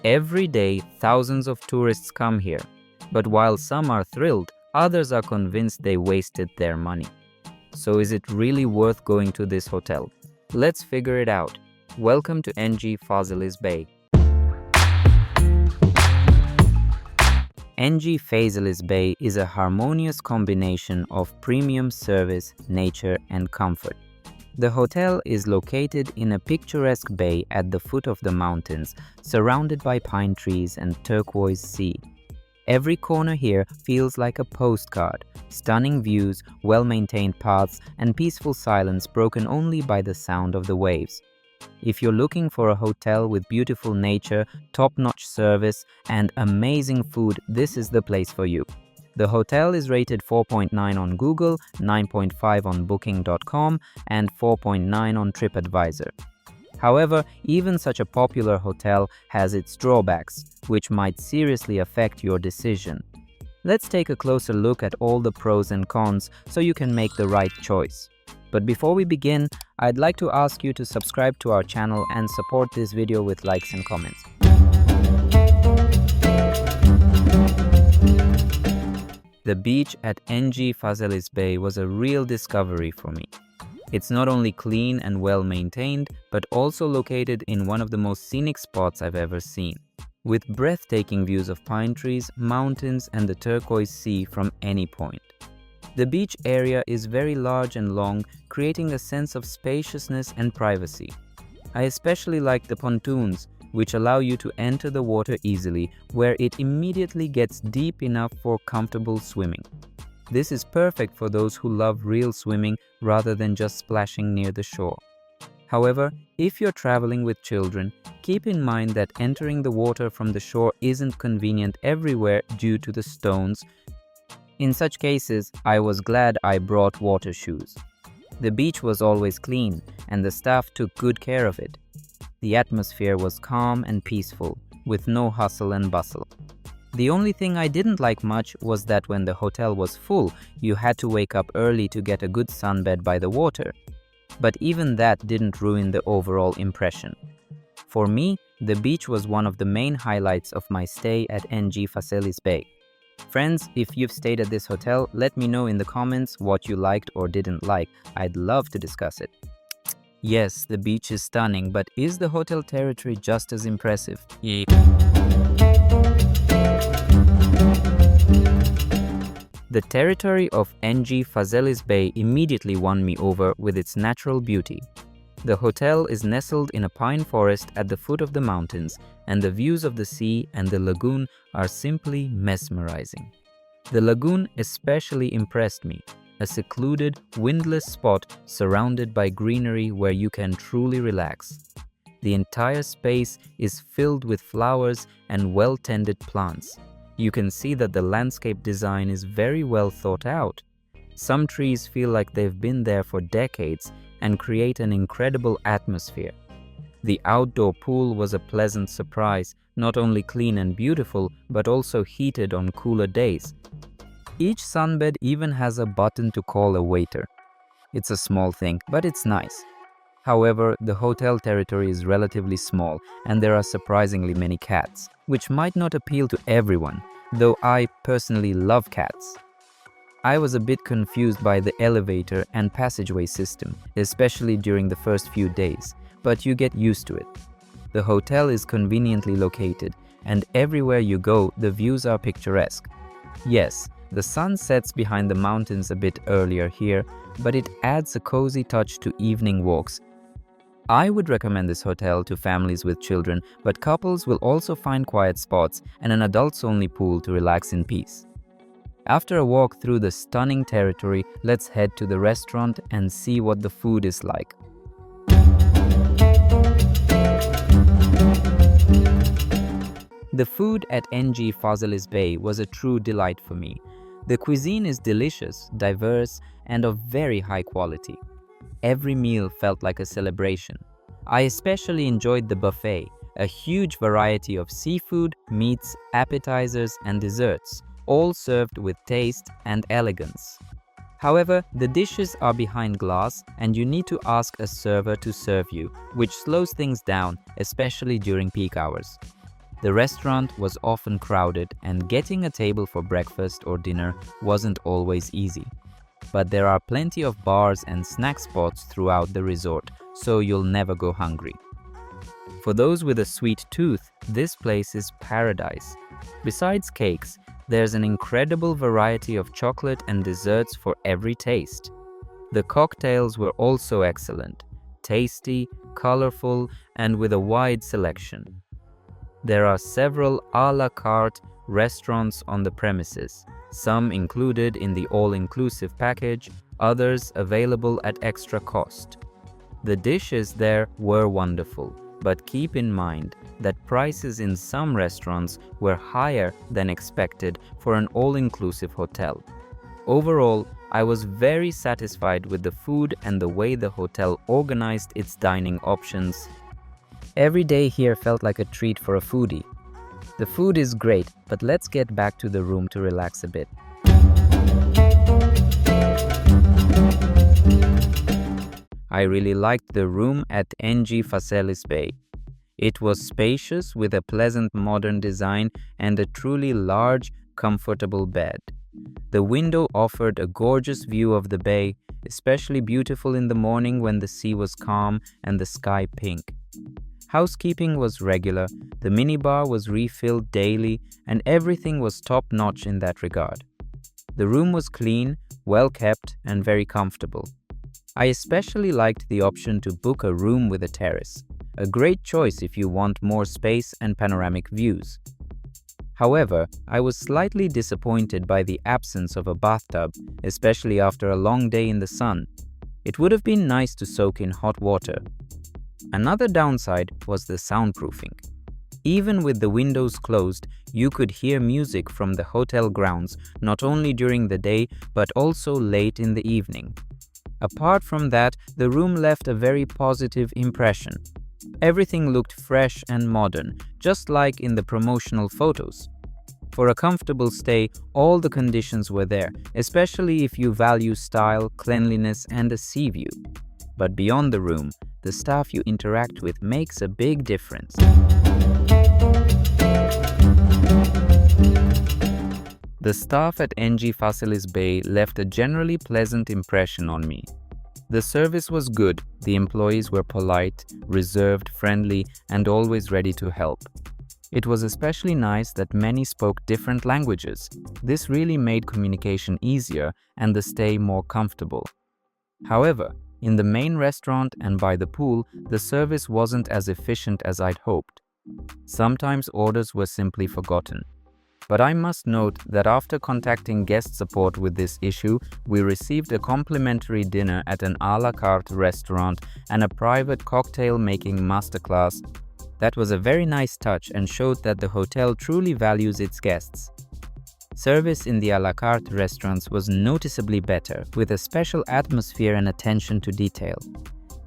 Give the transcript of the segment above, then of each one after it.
Every day, thousands of tourists come here. But while some are thrilled, others are convinced they wasted their money. So is it really worth going to this hotel? Let's figure it out. Welcome to NG Phaselis Bay. NG Phaselis Bay is a harmonious combination of premium service, nature, and comfort. The hotel is located in a picturesque bay at the foot of the mountains, surrounded by pine trees and turquoise sea. Every corner here feels like a postcard: stunning views, well-maintained paths, and peaceful silence broken only by the sound of the waves. If you're looking for a hotel with beautiful nature, top-notch service, and amazing food, this is the place for you. The hotel is rated 4.9 on Google, 9.5 on Booking.com, and 4.9 on TripAdvisor. However, even such a popular hotel has its drawbacks, which might seriously affect your decision. Let's take a closer look at all the pros and cons so you can make the right choice. But before we begin, I'd like to ask you to subscribe to our channel and support this video with likes and comments. The beach at NG Phaselis Bay was a real discovery for me. It's not only clean and well maintained, but also located in one of the most scenic spots I've ever seen, with breathtaking views of pine trees, mountains, and the turquoise sea from any point. The beach area is very large and long, creating a sense of spaciousness and privacy. I especially like the pontoons, which allow you to enter the water easily, where it immediately gets deep enough for comfortable swimming. This is perfect for those who love real swimming rather than just splashing near the shore. However, if you're traveling with children, keep in mind that entering the water from the shore isn't convenient everywhere due to the stones. In such cases, I was glad I brought water shoes. The beach was always clean, and the staff took good care of it. The atmosphere was calm and peaceful, with no hustle and bustle. The only thing I didn't like much was that when the hotel was full, you had to wake up early to get a good sunbed by the water. But even that didn't ruin the overall impression. For me, the beach was one of the main highlights of my stay at NG Phaselis Bay. Friends, if you've stayed at this hotel, let me know in the comments what you liked or didn't like. I'd love to discuss it. Yes, the beach is stunning, but is the hotel territory just as impressive? Yeah. The territory of NG Phaselis Bay immediately won me over with its natural beauty. The hotel is nestled in a pine forest at the foot of the mountains, and the views of the sea and the lagoon are simply mesmerizing. The lagoon especially impressed me, a secluded, windless spot surrounded by greenery where you can truly relax. The entire space is filled with flowers and well-tended plants. You can see that the landscape design is very well thought out. Some trees feel like they've been there for decades and create an incredible atmosphere. The outdoor pool was a pleasant surprise, not only clean and beautiful, but also heated on cooler days. Each sunbed even has a button to call a waiter. It's a small thing, but it's nice. However, the hotel territory is relatively small, and there are surprisingly many cats, which might not appeal to everyone, though I personally love cats. I was a bit confused by the elevator and passageway system, especially during the first few days, but you get used to it. The hotel is conveniently located, and everywhere you go, the views are picturesque. Yes, the sun sets behind the mountains a bit earlier here, but it adds a cozy touch to evening walks. I would recommend this hotel to families with children, but couples will also find quiet spots and an adults-only pool to relax in peace. After a walk through the stunning territory, let's head to the restaurant and see what the food is like. The food at NG Phaselis Bay was a true delight for me. The cuisine is delicious, diverse, and of very high quality. Every meal felt like a celebration. I especially enjoyed the buffet, a huge variety of seafood, meats, appetizers, and desserts, all served with taste and elegance. However, the dishes are behind glass and you need to ask a server to serve you, which slows things down, especially during peak hours. The restaurant was often crowded, and getting a table for breakfast or dinner wasn't always easy. But there are plenty of bars and snack spots throughout the resort, so you'll never go hungry. For those with a sweet tooth, this place is paradise. Besides cakes, there's an incredible variety of chocolate and desserts for every taste. The cocktails were also excellent, tasty, colorful, and with a wide selection. There are several a la carte restaurants on the premises, some included in the all-inclusive package, others available at extra cost. The dishes there were wonderful, but keep in mind that prices in some restaurants were higher than expected for an all-inclusive hotel. Overall, I was very satisfied with the food and the way the hotel organized its dining options. Every day here felt like a treat for a foodie. The food is great, but let's get back to the room to relax a bit. I really liked the room at NG Phaselis Bay. It was spacious with a pleasant modern design and a truly large, comfortable bed. The window offered a gorgeous view of the bay, especially beautiful in the morning when the sea was calm and the sky pink. Housekeeping was regular, the minibar was refilled daily, and everything was top-notch in that regard. The room was clean, well kept, and very comfortable. I especially liked the option to book a room with a terrace, a great choice if you want more space and panoramic views. However, I was slightly disappointed by the absence of a bathtub, especially after a long day in the sun. It would have been nice to soak in hot water. Another downside was the soundproofing. Even with the windows closed, you could hear music from the hotel grounds not only during the day but also late in the evening. Apart from that, the room left a very positive impression. Everything looked fresh and modern, just like in the promotional photos. For a comfortable stay, all the conditions were there, especially if you value style, cleanliness, and a sea view. But beyond the room, the staff you interact with makes a big difference. The staff at NG Phaselis Bay left a generally pleasant impression on me. The service was good, the employees were polite, reserved, friendly, and always ready to help. It was especially nice that many spoke different languages. This really made communication easier and the stay more comfortable. However, in the main restaurant and by the pool, the service wasn't as efficient as I'd hoped. Sometimes orders were simply forgotten. But I must note that after contacting guest support with this issue, we received a complimentary dinner at an a la carte restaurant and a private cocktail-making masterclass. That was a very nice touch and showed that the hotel truly values its guests. Service in the a la carte restaurants was noticeably better, with a special atmosphere and attention to detail.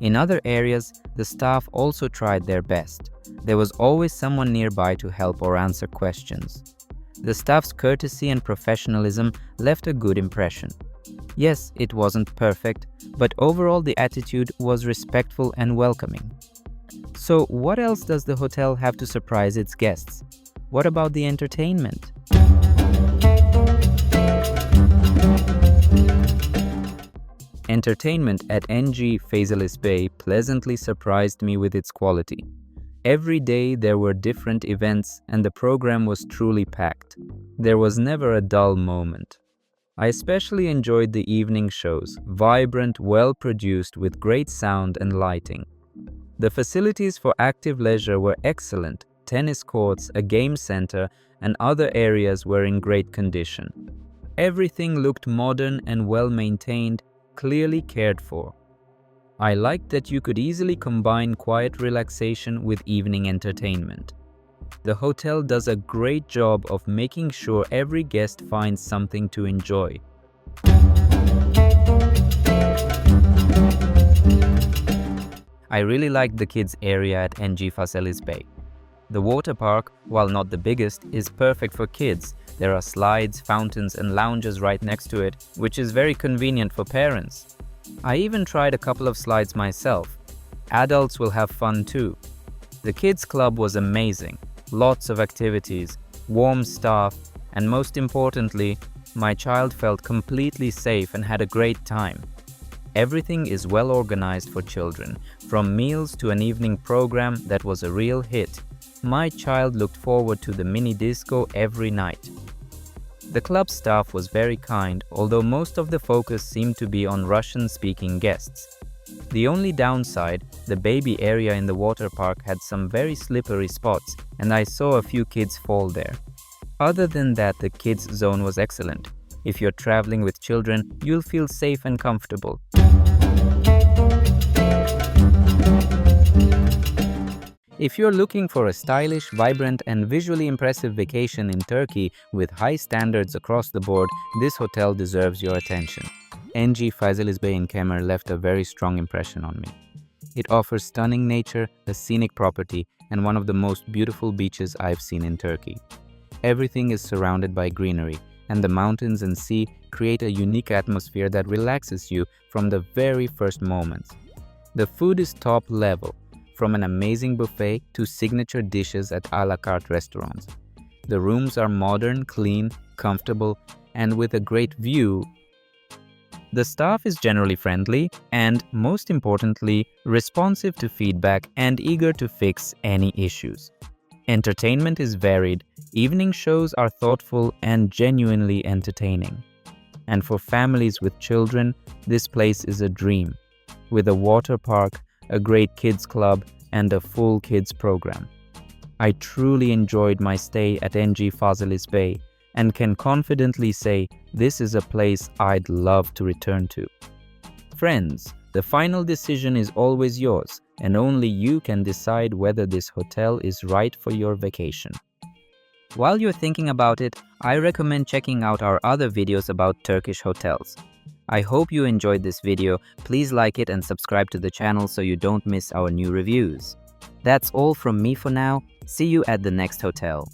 In other areas, the staff also tried their best. There was always someone nearby to help or answer questions. The staff's courtesy and professionalism left a good impression. Yes, it wasn't perfect, but overall the attitude was respectful and welcoming. So what else does the hotel have to surprise its guests? What about the entertainment? Entertainment at NG Phaselis Bay pleasantly surprised me with its quality. Every day there were different events and the program was truly packed. There was never a dull moment. I especially enjoyed the evening shows, vibrant, well-produced with great sound and lighting. The facilities for active leisure were excellent. Tennis courts, a game center, and other areas were in great condition. Everything looked modern and well-maintained, clearly cared for. I liked that you could easily combine quiet relaxation with evening entertainment. The hotel does a great job of making sure every guest finds something to enjoy. I really liked the kids area at NG Phaselis Bay. The water park, while not the biggest, is perfect for kids. There are slides, fountains, and lounges right next to it, which is very convenient for parents. I even tried a couple of slides myself. Adults will have fun too. The kids club was amazing. lots of activities, warm staff, and most importantly, my child felt completely safe and had a great time. Everything is well organized for children, from meals to an evening program that was a real hit. My child looked forward to the mini disco every night. The club staff was very kind, although most of the focus seemed to be on Russian-speaking guests. The only downside, the baby area in the water park had some very slippery spots, and I saw a few kids fall there. Other than that, the kids zone was excellent. If you're traveling with children, you'll feel safe and comfortable. If you're looking for a stylish, vibrant, and visually impressive vacation in Turkey with high standards across the board, this hotel deserves your attention. Phaselis Bay Kemer left a very strong impression on me. It offers stunning nature, a scenic property, and one of the most beautiful beaches I've seen in Turkey. Everything is surrounded by greenery, and the mountains and sea create a unique atmosphere that relaxes you from the very first moments. The food is top level, from an amazing buffet to signature dishes at a la carte restaurants. The rooms are modern, clean, comfortable, and with a great view. The staff is generally friendly and, most importantly, responsive to feedback and eager to fix any issues. Entertainment is varied, evening shows are thoughtful and genuinely entertaining. And for families with children, this place is a dream, with a water park, a great kids club, and a full kids program. I truly enjoyed my stay at Phaselis Bay and can confidently say this is a place I'd love to return to. Friends, the final decision is always yours, and only you can decide whether this hotel is right for your vacation. While you're thinking about it, I recommend checking out our other videos about Turkish hotels. I hope you enjoyed this video. Please like it and subscribe to the channel so you don't miss our new reviews. That's all from me for now. See you at the next hotel.